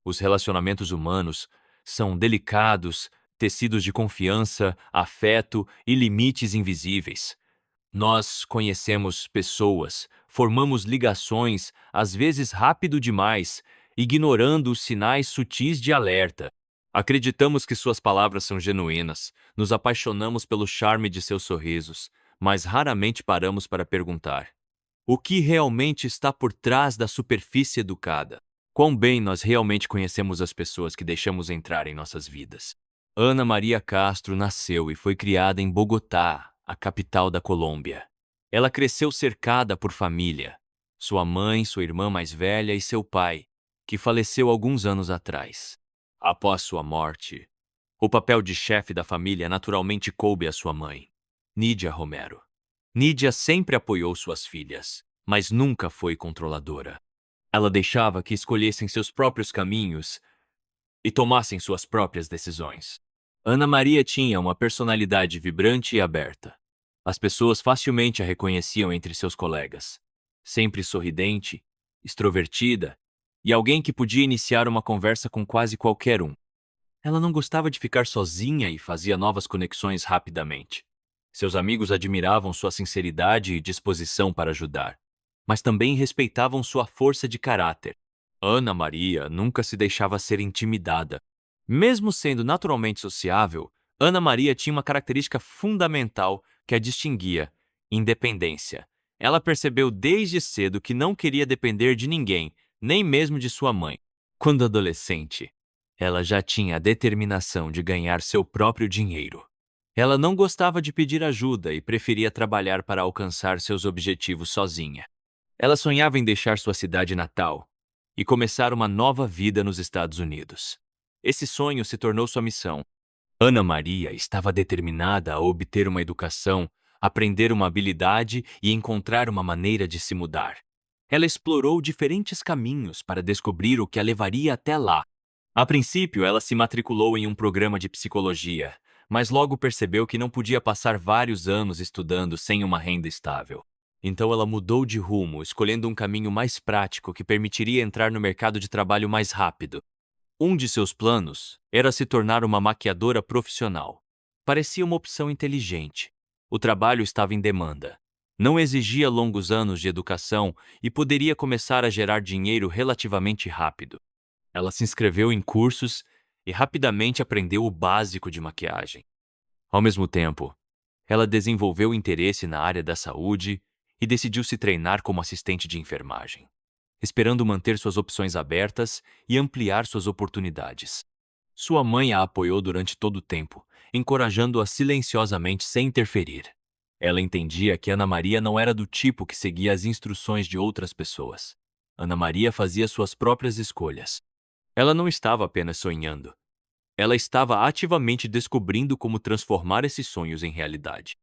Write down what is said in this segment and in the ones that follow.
Os relacionamentos humanos são delicados, tecidos de confiança, afeto e limites invisíveis. Nós conhecemos pessoas, formamos ligações, às vezes rápido demais, ignorando os sinais sutis de alerta. Acreditamos que suas palavras são genuínas, nos apaixonamos pelo charme de seus sorrisos, mas raramente paramos para perguntar: o que realmente está por trás da superfície educada? Quão bem nós realmente conhecemos as pessoas que deixamos entrar em nossas vidas? Ana Maria Castro nasceu e foi criada em Bogotá, a capital da Colômbia. Ela cresceu cercada por família. Sua mãe, sua irmã mais velha e seu pai, que faleceu alguns anos atrás. Após sua morte, o papel de chefe da família naturalmente coube à sua mãe, Nídia Romero. Nídia sempre apoiou suas filhas, mas nunca foi controladora. Ela deixava que escolhessem seus próprios caminhos e tomassem suas próprias decisões. Ana Maria tinha uma personalidade vibrante e aberta. As pessoas facilmente a reconheciam entre seus colegas. Sempre sorridente, extrovertida e alguém que podia iniciar uma conversa com quase qualquer um. Ela não gostava de ficar sozinha e fazia novas conexões rapidamente. Seus amigos admiravam sua sinceridade e disposição para ajudar, mas também respeitavam sua força de caráter. Ana Maria nunca se deixava ser intimidada. Mesmo sendo naturalmente sociável, Ana Maria tinha uma característica fundamental que a distinguia: independência. Ela percebeu desde cedo que não queria depender de ninguém, nem mesmo de sua mãe. Quando adolescente, ela já tinha a determinação de ganhar seu próprio dinheiro. Ela não gostava de pedir ajuda e preferia trabalhar para alcançar seus objetivos sozinha. Ela sonhava em deixar sua cidade natal e começar uma nova vida nos Estados Unidos. Esse sonho se tornou sua missão. Ana Maria estava determinada a obter uma educação, aprender uma habilidade e encontrar uma maneira de se mudar. Ela explorou diferentes caminhos para descobrir o que a levaria até lá. A princípio, ela se matriculou em um programa de psicologia, mas logo percebeu que não podia passar vários anos estudando sem uma renda estável. Então ela mudou de rumo, escolhendo um caminho mais prático que permitiria entrar no mercado de trabalho mais rápido. Um de seus planos era se tornar uma maquiadora profissional. Parecia uma opção inteligente. O trabalho estava em demanda. Não exigia longos anos de educação e poderia começar a gerar dinheiro relativamente rápido. Ela se inscreveu em cursos e rapidamente aprendeu o básico de maquiagem. Ao mesmo tempo, ela desenvolveu interesse na área da saúde e decidiu se treinar como assistente de enfermagem, esperando manter suas opções abertas e ampliar suas oportunidades. Sua mãe a apoiou durante todo o tempo, encorajando-a silenciosamente sem interferir. Ela entendia que Ana Maria não era do tipo que seguia as instruções de outras pessoas. Ana Maria fazia suas próprias escolhas. Ela não estava apenas sonhando. Ela estava ativamente descobrindo como transformar esses sonhos em realidade.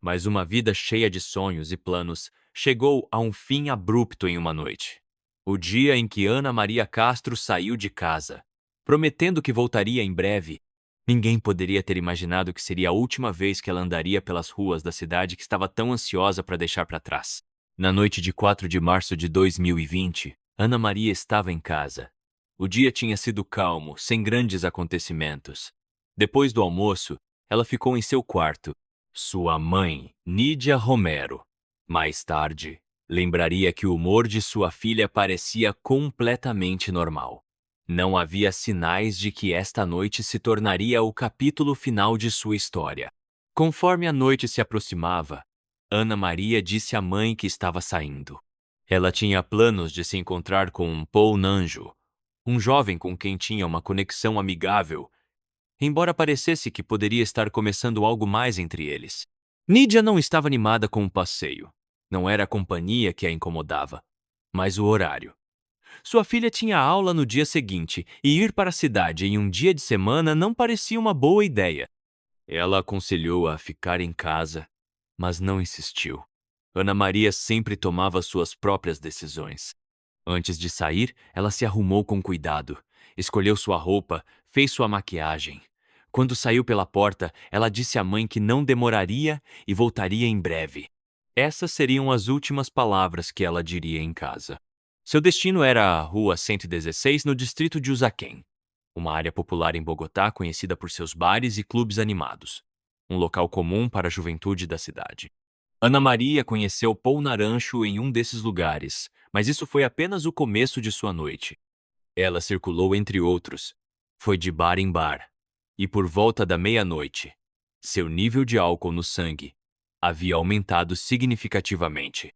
Mas uma vida cheia de sonhos e planos chegou a um fim abrupto em uma noite. O dia em que Ana Maria Castro saiu de casa, prometendo que voltaria em breve. Ninguém poderia ter imaginado que seria a última vez que ela andaria pelas ruas da cidade que estava tão ansiosa para deixar para trás. Na noite de 4 de março de 2020, Ana Maria estava em casa. O dia tinha sido calmo, sem grandes acontecimentos. Depois do almoço, ela ficou em seu quarto. Sua mãe, Nídia Romero, mais tarde, lembraria que o humor de sua filha parecia completamente normal. Não havia sinais de que esta noite se tornaria o capítulo final de sua história. Conforme a noite se aproximava, Ana Maria disse à mãe que estava saindo. Ela tinha planos de se encontrar com Paul Nanjo, um jovem com quem tinha uma conexão amigável, embora parecesse que poderia estar começando algo mais entre eles. Nídia não estava animada com o passeio. Não era a companhia que a incomodava, mas o horário. Sua filha tinha aula no dia seguinte e ir para a cidade em um dia de semana não parecia uma boa ideia. Ela aconselhou-a a ficar em casa, mas não insistiu. Ana Maria sempre tomava suas próprias decisões. Antes de sair, ela se arrumou com cuidado, escolheu sua roupa, fez sua maquiagem. Quando saiu pela porta, ela disse à mãe que não demoraria e voltaria em breve. Essas seriam as últimas palavras que ela diria em casa. Seu destino era a Rua 116, no distrito de Usaquém, uma área popular em Bogotá conhecida por seus bares e clubes animados, um local comum para a juventude da cidade. Ana Maria conheceu Paul Naranjo em um desses lugares, mas isso foi apenas o começo de sua noite. Ela circulou entre outros, foi de bar em bar, e por volta da meia-noite, seu nível de álcool no sangue havia aumentado significativamente.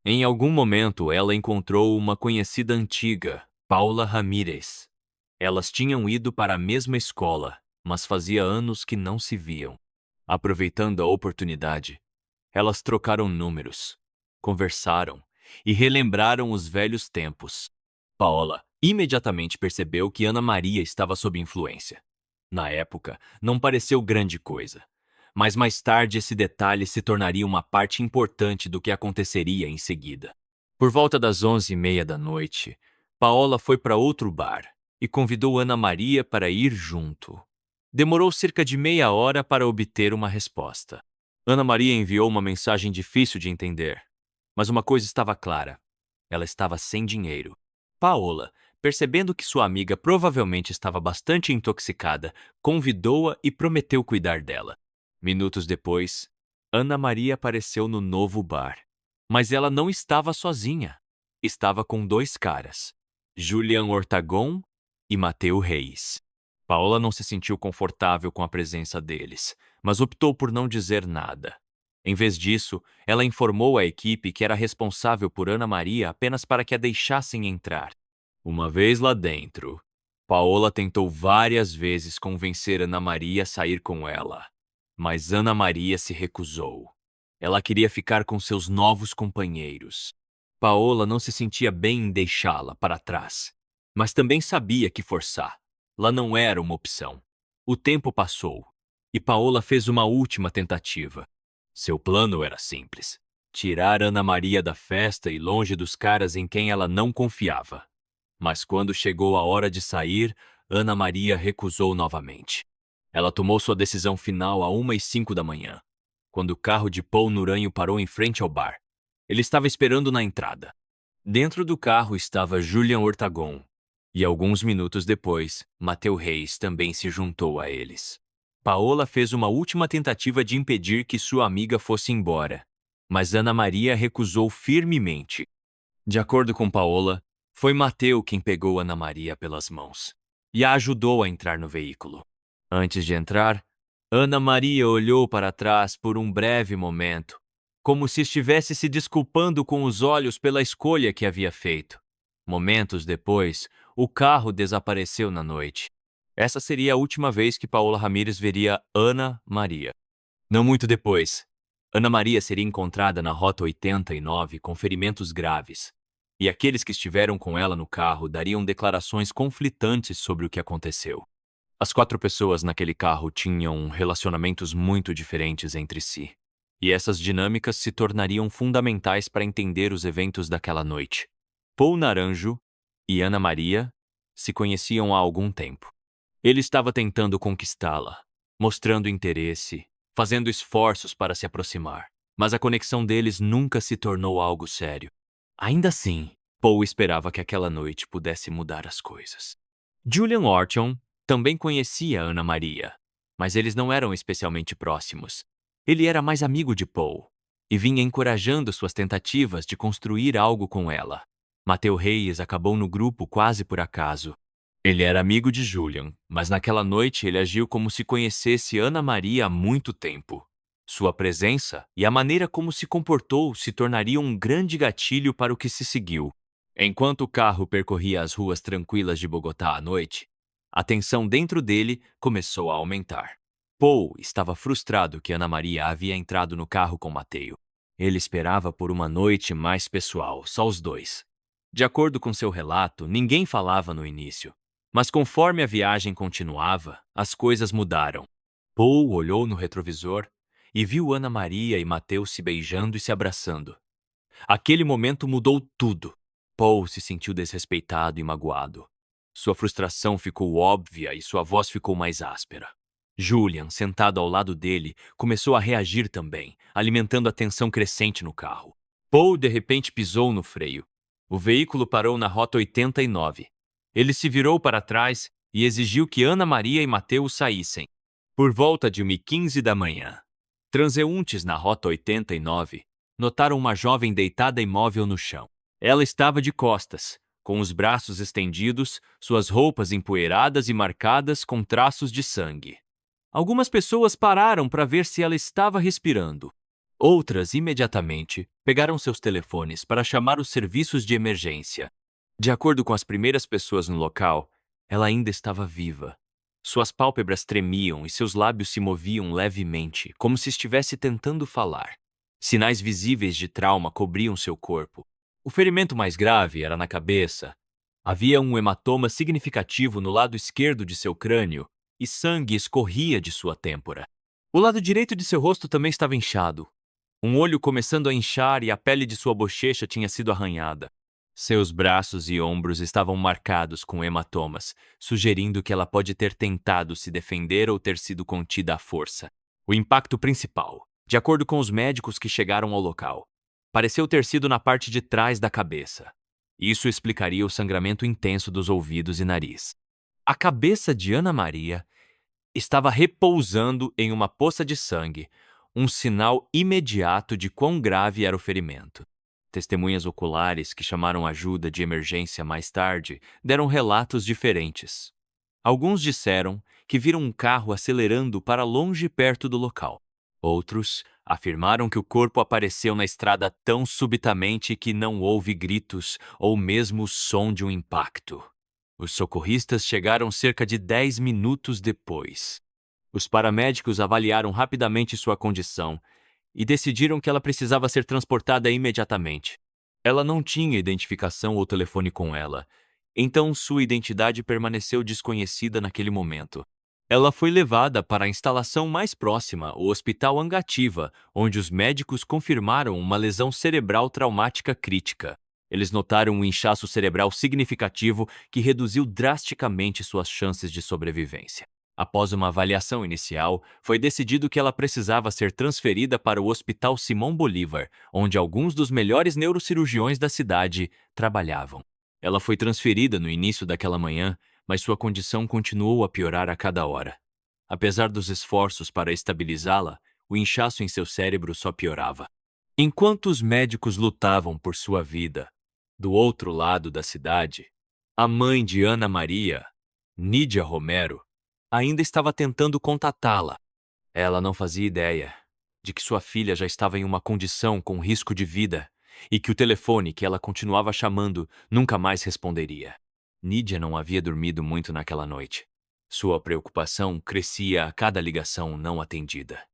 Em algum momento, ela encontrou uma conhecida antiga, Paula Ramírez. Elas tinham ido para a mesma escola, mas fazia anos que não se viam. Aproveitando a oportunidade, elas trocaram números, conversaram e relembraram os velhos tempos. Paola imediatamente percebeu que Ana Maria estava sob influência. Na época, não pareceu grande coisa, mas mais tarde esse detalhe se tornaria uma parte importante do que aconteceria em seguida. Por volta das 11h30 da noite, Paola foi para outro bar e convidou Ana Maria para ir junto. Demorou cerca de meia hora para obter uma resposta. Ana Maria enviou uma mensagem difícil de entender, mas uma coisa estava clara: ela estava sem dinheiro. Paola, percebendo que sua amiga provavelmente estava bastante intoxicada, convidou-a e prometeu cuidar dela. Minutos depois, Ana Maria apareceu no novo bar. Mas ela não estava sozinha. Estava com dois caras, Julian Ortagon e Mateu Reis. Paola não se sentiu confortável com a presença deles, mas optou por não dizer nada. Em vez disso, ela informou a equipe que era responsável por Ana Maria apenas para que a deixassem entrar. Uma vez lá dentro, Paola tentou várias vezes convencer Ana Maria a sair com ela, mas Ana Maria se recusou. Ela queria ficar com seus novos companheiros. Paola não se sentia bem em deixá-la para trás, mas também sabia que forçar lá não era uma opção. O tempo passou e Paola fez uma última tentativa. Seu plano era simples: tirar Ana Maria da festa e longe dos caras em quem ela não confiava. Mas quando chegou a hora de sair, Ana Maria recusou novamente. Ela tomou sua decisão final a 1h05 da manhã, quando o carro de Paul Nuranho parou em frente ao bar. Ele estava esperando na entrada. Dentro do carro estava Julian Ortagon, e alguns minutos depois, Mateu Reis também se juntou a eles. Paola fez uma última tentativa de impedir que sua amiga fosse embora, mas Ana Maria recusou firmemente. De acordo com Paola, foi Mateu quem pegou Ana Maria pelas mãos e a ajudou a entrar no veículo. Antes de entrar, Ana Maria olhou para trás por um breve momento, como se estivesse se desculpando com os olhos pela escolha que havia feito. Momentos depois, o carro desapareceu na noite. Essa seria a última vez que Paola Ramírez veria Ana Maria. Não muito depois, Ana Maria seria encontrada na Rota 89 com ferimentos graves, e aqueles que estiveram com ela no carro dariam declarações conflitantes sobre o que aconteceu. As 4 pessoas naquele carro tinham relacionamentos muito diferentes entre si, e essas dinâmicas se tornariam fundamentais para entender os eventos daquela noite. Paul Naranjo e Ana Maria se conheciam há algum tempo. Ele estava tentando conquistá-la, mostrando interesse, fazendo esforços para se aproximar, mas a conexão deles nunca se tornou algo sério. Ainda assim, Paul esperava que aquela noite pudesse mudar as coisas. Julian Orton também conhecia Ana Maria, mas eles não eram especialmente próximos. Ele era mais amigo de Paul e vinha encorajando suas tentativas de construir algo com ela. Mateu Reis acabou no grupo quase por acaso. Ele era amigo de Julian, mas naquela noite ele agiu como se conhecesse Ana Maria há muito tempo. Sua presença e a maneira como se comportou se tornariam um grande gatilho para o que se seguiu. Enquanto o carro percorria as ruas tranquilas de Bogotá à noite, a tensão dentro dele começou a aumentar. Paul estava frustrado que Ana Maria havia entrado no carro com Mateu. Ele esperava por uma noite mais pessoal, só os dois. De acordo com seu relato, ninguém falava no início. Mas conforme a viagem continuava, as coisas mudaram. Paul olhou no retrovisor e viu Ana Maria e Mateu se beijando e se abraçando. Aquele momento mudou tudo. Paul se sentiu desrespeitado e magoado. Sua frustração ficou óbvia e sua voz ficou mais áspera. Julian, sentado ao lado dele, começou a reagir também, alimentando a tensão crescente no carro. Paul de repente pisou no freio. O veículo parou na Rota 89. Ele se virou para trás e exigiu que Ana Maria e Mateus saíssem. Por volta de 1h15 da manhã, transeuntes na Rota 89 notaram uma jovem deitada imóvel no chão. Ela estava de costas, com os braços estendidos, suas roupas empoeiradas e marcadas com traços de sangue. Algumas pessoas pararam para ver se ela estava respirando. Outras, imediatamente, pegaram seus telefones para chamar os serviços de emergência. De acordo com as primeiras pessoas no local, ela ainda estava viva. Suas pálpebras tremiam e seus lábios se moviam levemente, como se estivesse tentando falar. Sinais visíveis de trauma cobriam seu corpo. O ferimento mais grave era na cabeça. Havia um hematoma significativo no lado esquerdo de seu crânio e sangue escorria de sua têmpora. O lado direito de seu rosto também estava inchado. Um olho começando a inchar e a pele de sua bochecha tinha sido arranhada. Seus braços e ombros estavam marcados com hematomas, sugerindo que ela pode ter tentado se defender ou ter sido contida à força. O impacto principal, de acordo com os médicos que chegaram ao local, pareceu ter sido na parte de trás da cabeça. Isso explicaria o sangramento intenso dos ouvidos e nariz. A cabeça de Ana Maria estava repousando em uma poça de sangue, um sinal imediato de quão grave era o ferimento. Testemunhas oculares que chamaram ajuda de emergência mais tarde deram relatos diferentes. Alguns disseram que viram um carro acelerando para longe perto do local. Outros afirmaram que o corpo apareceu na estrada tão subitamente que não houve gritos ou mesmo o som de um impacto. Os socorristas chegaram cerca de 10 minutos depois. Os paramédicos avaliaram rapidamente sua condição e decidiram que ela precisava ser transportada imediatamente. Ela não tinha identificação ou telefone com ela, então sua identidade permaneceu desconhecida naquele momento. Ela foi levada para a instalação mais próxima, o Hospital Angativa, onde os médicos confirmaram uma lesão cerebral traumática crítica. Eles notaram um inchaço cerebral significativo que reduziu drasticamente suas chances de sobrevivência. Após uma avaliação inicial, foi decidido que ela precisava ser transferida para o Hospital Simão Bolívar, onde alguns dos melhores neurocirurgiões da cidade trabalhavam. Ela foi transferida no início daquela manhã, mas sua condição continuou a piorar a cada hora. Apesar dos esforços para estabilizá-la, o inchaço em seu cérebro só piorava. Enquanto os médicos lutavam por sua vida, do outro lado da cidade, a mãe de Ana Maria, Nídia Romero, ainda estava tentando contatá-la. Ela não fazia ideia de que sua filha já estava em uma condição com risco de vida e que o telefone que ela continuava chamando nunca mais responderia. Nídia não havia dormido muito naquela noite. Sua preocupação crescia a cada ligação não atendida.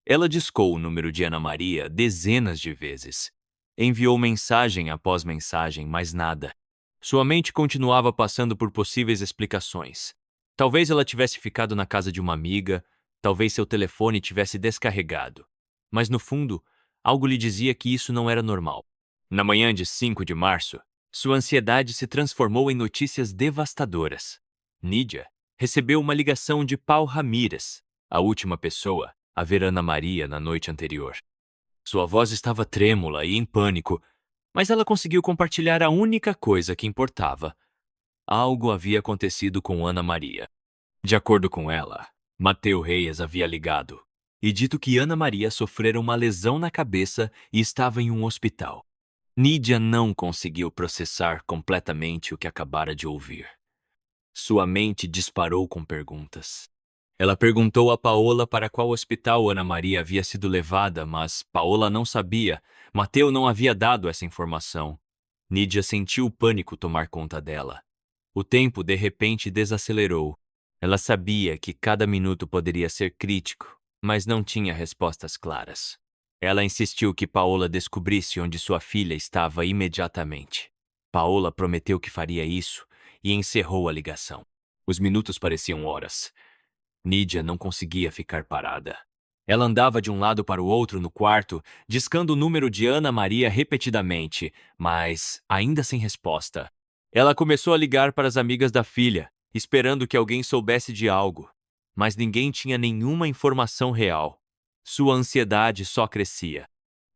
Ela discou o número de Ana Maria dezenas de vezes. Enviou mensagem após mensagem, mas nada. Sua mente continuava passando por possíveis explicações. Talvez ela tivesse ficado na casa de uma amiga, talvez seu telefone tivesse descarregado. Mas no fundo, algo lhe dizia que isso não era normal. Na manhã de 5 de março, sua ansiedade se transformou em notícias devastadoras. Nídia recebeu uma ligação de Paul Ramírez, a última pessoa a ver Ana Maria na noite anterior. Sua voz estava trêmula e em pânico, mas ela conseguiu compartilhar a única coisa que importava. Algo havia acontecido com Ana Maria. De acordo com ela, Mateu Reis havia ligado e dito que Ana Maria sofrera uma lesão na cabeça e estava em um hospital. Nídia não conseguiu processar completamente o que acabara de ouvir. Sua mente disparou com perguntas. Ela perguntou a Paola para qual hospital Ana Maria havia sido levada, mas Paola não sabia. Mateu não havia dado essa informação. Nídia sentiu o pânico tomar conta dela. O tempo, de repente, desacelerou. Ela sabia que cada minuto poderia ser crítico, mas não tinha respostas claras. Ela insistiu que Paola descobrisse onde sua filha estava imediatamente. Paola prometeu que faria isso e encerrou a ligação. Os minutos pareciam horas. Nídia não conseguia ficar parada. Ela andava de um lado para o outro no quarto, discando o número de Ana Maria repetidamente, mas ainda sem resposta. Ela começou a ligar para as amigas da filha, esperando que alguém soubesse de algo, mas ninguém tinha nenhuma informação real. Sua ansiedade só crescia.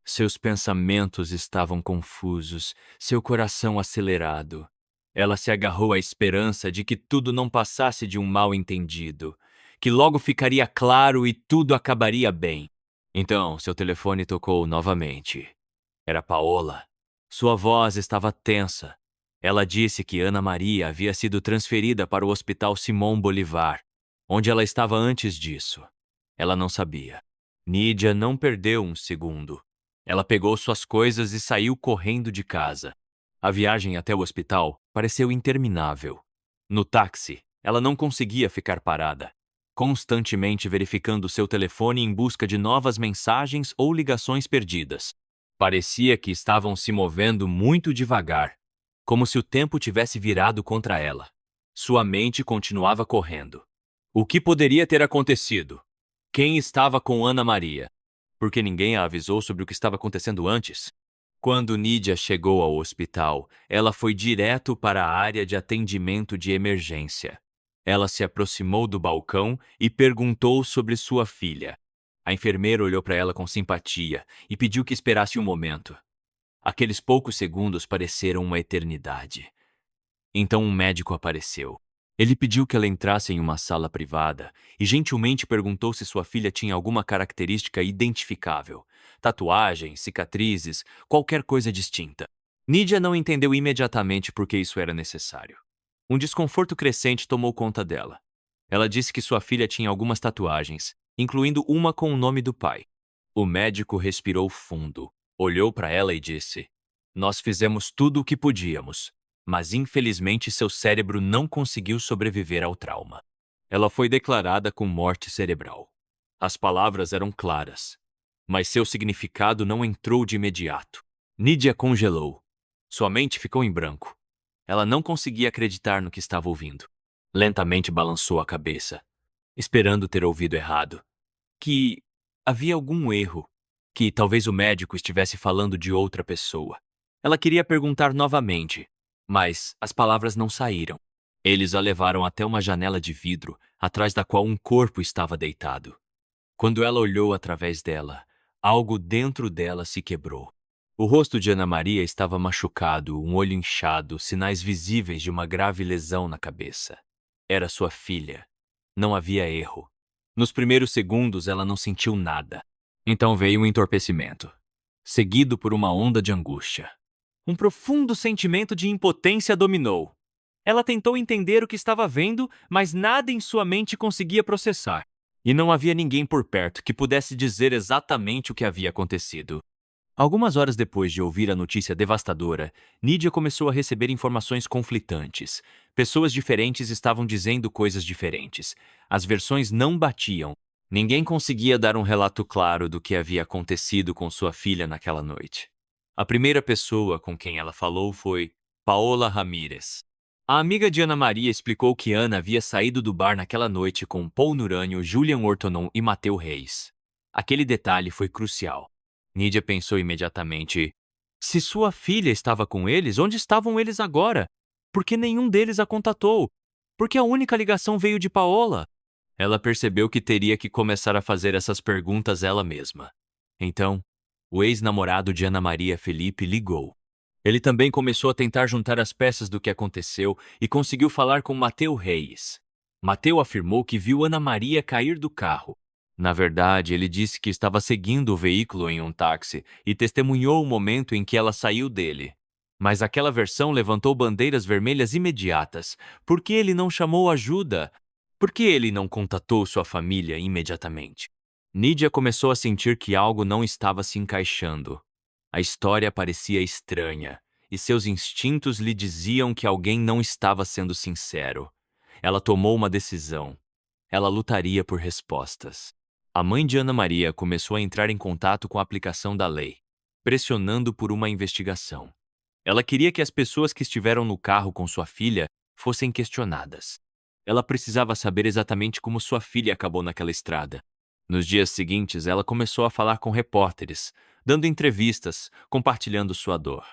Seus pensamentos estavam confusos, seu coração acelerado. Ela se agarrou à esperança de que tudo não passasse de um mal-entendido, que logo ficaria claro e tudo acabaria bem. Então, seu telefone tocou novamente. Era Paola. Sua voz estava tensa. Ela disse que Ana Maria havia sido transferida para o Hospital Simão Bolivar, onde ela estava antes disso. Ela não sabia. Nídia não perdeu um segundo. Ela pegou suas coisas e saiu correndo de casa. A viagem até o hospital pareceu interminável. No táxi, ela não conseguia ficar parada, constantemente verificando seu telefone em busca de novas mensagens ou ligações perdidas. Parecia que estavam se movendo muito devagar, como se o tempo tivesse virado contra ela. Sua mente continuava correndo. O que poderia ter acontecido? Quem estava com Ana Maria? Porque ninguém a avisou sobre o que estava acontecendo antes. Quando Nídia chegou ao hospital, ela foi direto para a área de atendimento de emergência. Ela se aproximou do balcão e perguntou sobre sua filha. A enfermeira olhou para ela com simpatia e pediu que esperasse um momento. Aqueles poucos segundos pareceram uma eternidade. Então um médico apareceu. Ele pediu que ela entrasse em uma sala privada e gentilmente perguntou se sua filha tinha alguma característica identificável. Tatuagens, cicatrizes, qualquer coisa distinta. Nídia não entendeu imediatamente por que isso era necessário. Um desconforto crescente tomou conta dela. Ela disse que sua filha tinha algumas tatuagens, incluindo uma com o nome do pai. O médico respirou fundo, olhou para ela e disse: "Nós fizemos tudo o que podíamos, mas infelizmente seu cérebro não conseguiu sobreviver ao trauma." Ela foi declarada com morte cerebral. As palavras eram claras, mas seu significado não entrou de imediato. Nídia congelou. Sua mente ficou em branco. Ela não conseguia acreditar no que estava ouvindo. Lentamente balançou a cabeça, esperando ter ouvido errado. Que havia algum erro, que talvez o médico estivesse falando de outra pessoa. Ela queria perguntar novamente, mas as palavras não saíram. Eles a levaram até uma janela de vidro, atrás da qual um corpo estava deitado. Quando ela olhou através dela, algo dentro dela se quebrou. O rosto de Ana Maria estava machucado, um olho inchado, sinais visíveis de uma grave lesão na cabeça. Era sua filha. Não havia erro. Nos primeiros segundos, ela não sentiu nada. Então veio um entorpecimento, seguido por uma onda de angústia. Um profundo sentimento de impotência dominou. Ela tentou entender o que estava vendo, mas nada em sua mente conseguia processar. E não havia ninguém por perto que pudesse dizer exatamente o que havia acontecido. Algumas horas depois de ouvir a notícia devastadora, Nídia começou a receber informações conflitantes. Pessoas diferentes estavam dizendo coisas diferentes. As versões não batiam. Ninguém conseguia dar um relato claro do que havia acontecido com sua filha naquela noite. A primeira pessoa com quem ela falou foi Paola Ramírez. A amiga de Ana Maria explicou que Ana havia saído do bar naquela noite com Paul Nurânio, Julian Ortonon e Mateu Reis. Aquele detalhe foi crucial. Nídia pensou imediatamente: se sua filha estava com eles, onde estavam eles agora? Por que nenhum deles a contatou? Porque a única ligação veio de Paola. Ela percebeu que teria que começar a fazer essas perguntas ela mesma. Então, o ex-namorado de Ana Maria, Felipe, ligou. Ele também começou a tentar juntar as peças do que aconteceu e conseguiu falar com Mateu Reis. Mateu afirmou que viu Ana Maria cair do carro. Na verdade, ele disse que estava seguindo o veículo em um táxi e testemunhou o momento em que ela saiu dele. Mas aquela versão levantou bandeiras vermelhas imediatas. Por que ele não chamou ajuda? Por que ele não contatou sua família imediatamente? Nídia começou a sentir que algo não estava se encaixando. A história parecia estranha, e seus instintos lhe diziam que alguém não estava sendo sincero. Ela tomou uma decisão. Ela lutaria por respostas. A mãe de Ana Maria começou a entrar em contato com a aplicação da lei, pressionando por uma investigação. Ela queria que as pessoas que estiveram no carro com sua filha fossem questionadas. Ela precisava saber exatamente como sua filha acabou naquela estrada. Nos dias seguintes, ela começou a falar com repórteres, dando entrevistas, compartilhando sua dor.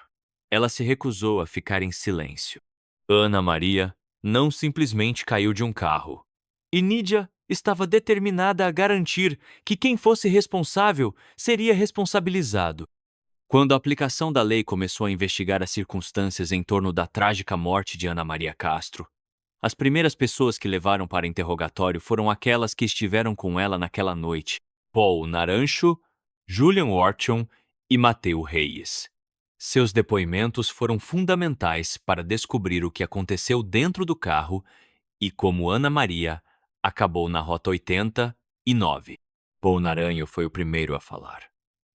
Ela se recusou a ficar em silêncio. Ana Maria não simplesmente caiu de um carro. E Nídia estava determinada a garantir que quem fosse responsável seria responsabilizado. Quando a aplicação da lei começou a investigar as circunstâncias em torno da trágica morte de Ana Maria Castro, as primeiras pessoas que levaram para interrogatório foram aquelas que estiveram com ela naquela noite: Paul Naranjo, Julian Orchon e Mateu Reyes. Seus depoimentos foram fundamentais para descobrir o que aconteceu dentro do carro e como Ana Maria acabou na Rota 89. Paul Naranjo foi o primeiro a falar.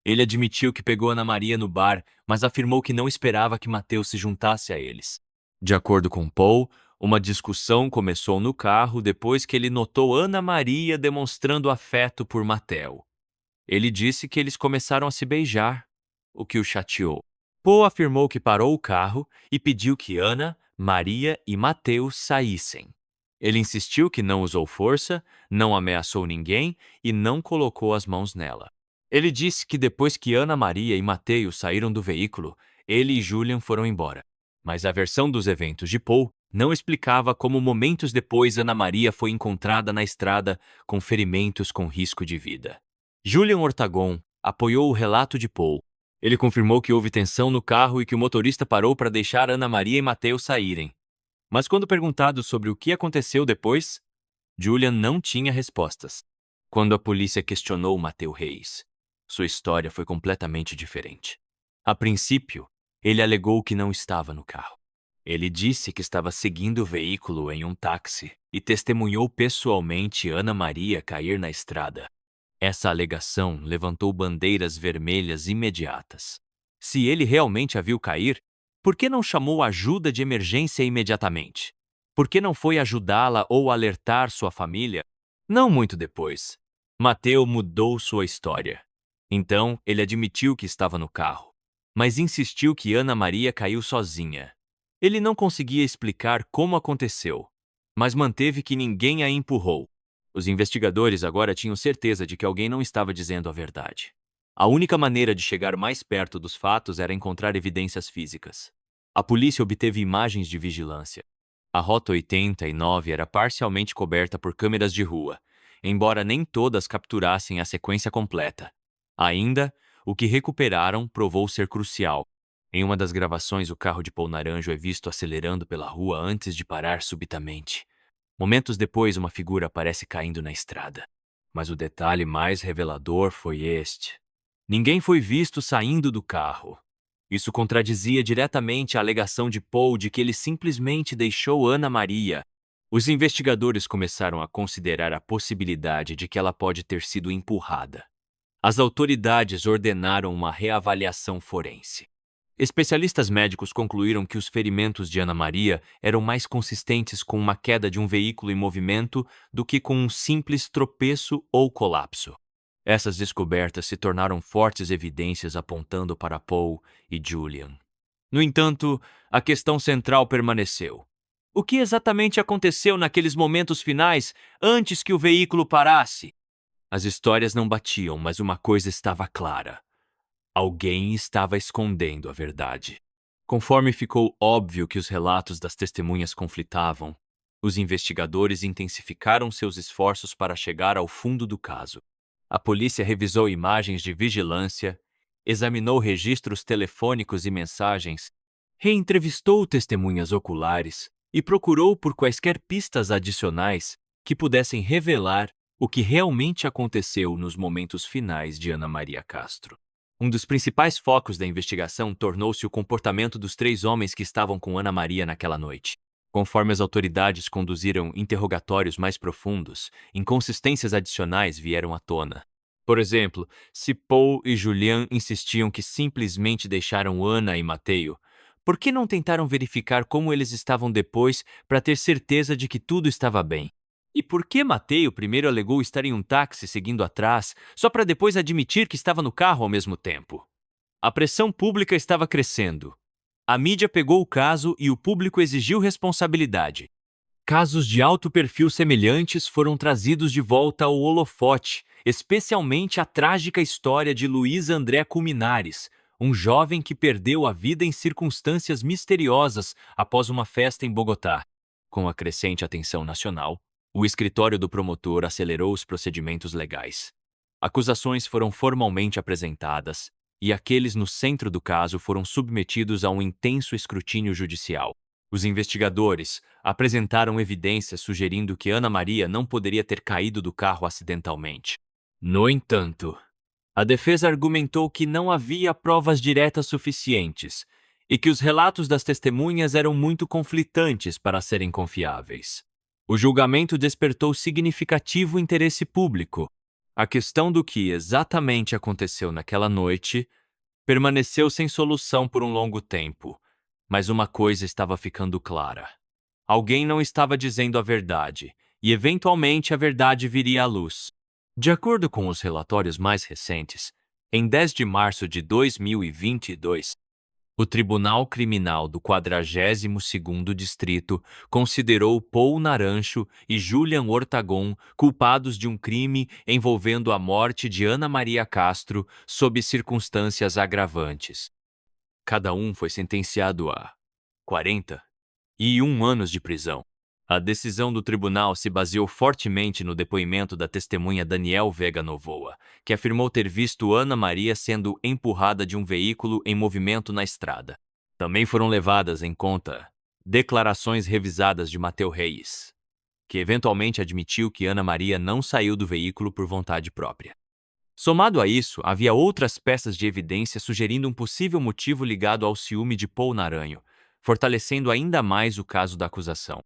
Ele admitiu que pegou Ana Maria no bar, mas afirmou que não esperava que Mateus se juntasse a eles. De acordo com Paul, uma discussão começou no carro depois que ele notou Ana Maria demonstrando afeto por Mateu. Ele disse que eles começaram a se beijar, o que o chateou. Paul afirmou que parou o carro e pediu que Ana, Maria e Mateus saíssem. Ele insistiu que não usou força, não ameaçou ninguém e não colocou as mãos nela. Ele disse que depois que Ana Maria e Mateus saíram do veículo, ele e Julian foram embora. Mas a versão dos eventos de Paul não explicava como momentos depois Ana Maria foi encontrada na estrada com ferimentos com risco de vida. Julian Ortagon apoiou o relato de Paul. Ele confirmou que houve tensão no carro e que o motorista parou para deixar Ana Maria e Mateus saírem. Mas quando perguntado sobre o que aconteceu depois, Julian não tinha respostas. Quando a polícia questionou Mateu Reis, sua história foi completamente diferente. A princípio, ele alegou que não estava no carro. Ele disse que estava seguindo o veículo em um táxi e testemunhou pessoalmente Ana Maria cair na estrada. Essa alegação levantou bandeiras vermelhas imediatas. Se ele realmente a viu cair, por que não chamou ajuda de emergência imediatamente? Por que não foi ajudá-la ou alertar sua família? Não muito depois, Mateu mudou sua história. Então, ele admitiu que estava no carro, mas insistiu que Ana Maria caiu sozinha. Ele não conseguia explicar como aconteceu, mas manteve que ninguém a empurrou. Os investigadores agora tinham certeza de que alguém não estava dizendo a verdade. A única maneira de chegar mais perto dos fatos era encontrar evidências físicas. A polícia obteve imagens de vigilância. A Rota 89 era parcialmente coberta por câmeras de rua, embora nem todas capturassem a sequência completa. Ainda, o que recuperaram provou ser crucial. Em uma das gravações, o carro de Paul Naranjo é visto acelerando pela rua antes de parar subitamente. Momentos depois, uma figura aparece caindo na estrada. Mas o detalhe mais revelador foi este: ninguém foi visto saindo do carro. Isso contradizia diretamente a alegação de Paul de que ele simplesmente deixou Ana Maria. Os investigadores começaram a considerar a possibilidade de que ela pode ter sido empurrada. As autoridades ordenaram uma reavaliação forense. Especialistas médicos concluíram que os ferimentos de Ana Maria eram mais consistentes com uma queda de um veículo em movimento do que com um simples tropeço ou colapso. Essas descobertas se tornaram fortes evidências apontando para Paul e Julian. No entanto, a questão central permaneceu. O que exatamente aconteceu naqueles momentos finais antes que o veículo parasse? As histórias não batiam, mas uma coisa estava clara: alguém estava escondendo a verdade. Conforme ficou óbvio que os relatos das testemunhas conflitavam, os investigadores intensificaram seus esforços para chegar ao fundo do caso. A polícia revisou imagens de vigilância, examinou registros telefônicos e mensagens, reentrevistou testemunhas oculares e procurou por quaisquer pistas adicionais que pudessem revelar o que realmente aconteceu nos momentos finais de Ana Maria Castro. Um dos principais focos da investigação tornou-se o comportamento dos três homens que estavam com Ana Maria naquela noite. Conforme as autoridades conduziram interrogatórios mais profundos, inconsistências adicionais vieram à tona. Por exemplo, se Paul e Julian insistiam que simplesmente deixaram Ana e Mateu, por que não tentaram verificar como eles estavam depois para ter certeza de que tudo estava bem? E por que Mateu primeiro alegou estar em um táxi seguindo atrás, só para depois admitir que estava no carro ao mesmo tempo? A pressão pública estava crescendo. A mídia pegou o caso e o público exigiu responsabilidade. Casos de alto perfil semelhantes foram trazidos de volta ao holofote, especialmente a trágica história de Luiz André Culminares, um jovem que perdeu a vida em circunstâncias misteriosas após uma festa em Bogotá. Com a crescente atenção nacional, o escritório do promotor acelerou os procedimentos legais. Acusações foram formalmente apresentadas, e aqueles no centro do caso foram submetidos a um intenso escrutínio judicial. Os investigadores apresentaram evidências sugerindo que Ana Maria não poderia ter caído do carro acidentalmente. No entanto, a defesa argumentou que não havia provas diretas suficientes e que os relatos das testemunhas eram muito conflitantes para serem confiáveis. O julgamento despertou significativo interesse público. A questão do que exatamente aconteceu naquela noite permaneceu sem solução por um longo tempo, mas uma coisa estava ficando clara. Alguém não estava dizendo a verdade, e eventualmente a verdade viria à luz. De acordo com os relatórios mais recentes, em 10 de março de 2022, o Tribunal Criminal do 42º Distrito considerou Paul Naranjo e Julian Ortagon culpados de um crime envolvendo a morte de Ana Maria Castro sob circunstâncias agravantes. Cada um foi sentenciado a 41 anos de prisão. A decisão do tribunal se baseou fortemente no depoimento da testemunha Daniel Vega Novoa, que afirmou ter visto Ana Maria sendo empurrada de um veículo em movimento na estrada. Também foram levadas em conta declarações revisadas de Mateu Reis, que eventualmente admitiu que Ana Maria não saiu do veículo por vontade própria. Somado a isso, havia outras peças de evidência sugerindo um possível motivo ligado ao ciúme de Paul Naranjo, fortalecendo ainda mais o caso da acusação.